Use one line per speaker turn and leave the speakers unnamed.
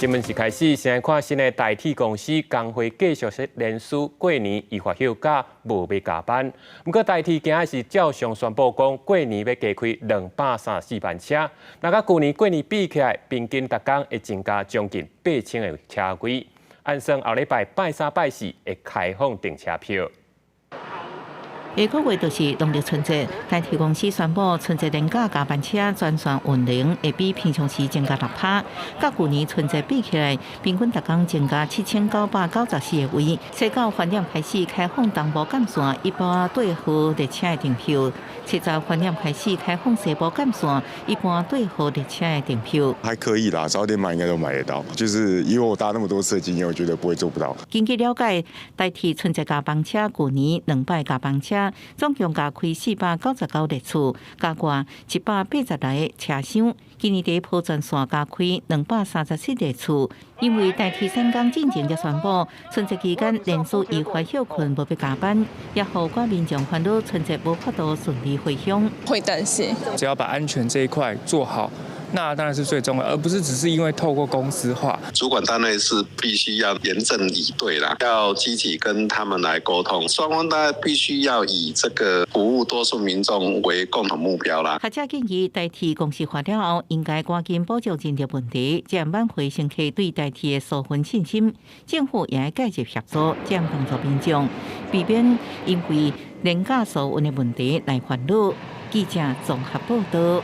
新闻是开始，先来看新的代替公司工会继续连续过年依法休假，无要加班。不过代替今仔是照常宣布讲，过年要加开234班车。那甲去年过年比起来，平均每天会增加将近8000个车轨。按算后礼拜拜3、拜4会开放订车票。
下个月就是农历春节，代替公司宣布春节连假加班车专线运能会比平常时增加6%，甲去年春节比起来，平均每天增加7994个位。西到饭店开始开放东部干线一般对号列车的订票，七早饭店开始开放西部干线一般对号列车的订票。
还可以啦，早点买应该都买得到。就是以我搭那么多次的经验，我觉得不会做不到。
根据了解，代替春节加班车，去年2摆加班车。总共加开499列次，加挂180来个车厢。今年第一波全线加开237列次，因为代替3天进前就宣布，春节期间连续依法休困，无要加班，也让寡民众烦恼春节无法度顺利回乡。
会担心，
只要把安全这一块做好。那当然是最重要，而不是只是因为透过公司化。
主管单位是必须要严正以对啦，要积极跟他们来沟通，双方大家必须要以这个服务多数民众为共同目标啦。
学者建议代替公司化了后，应该赶紧补救人力问题，这样挽回乘客对代替的疏忽信心。政府也要继续协助，这样帮助民众，避免因为廉价疏运的问题来烦恼。记者综合报道。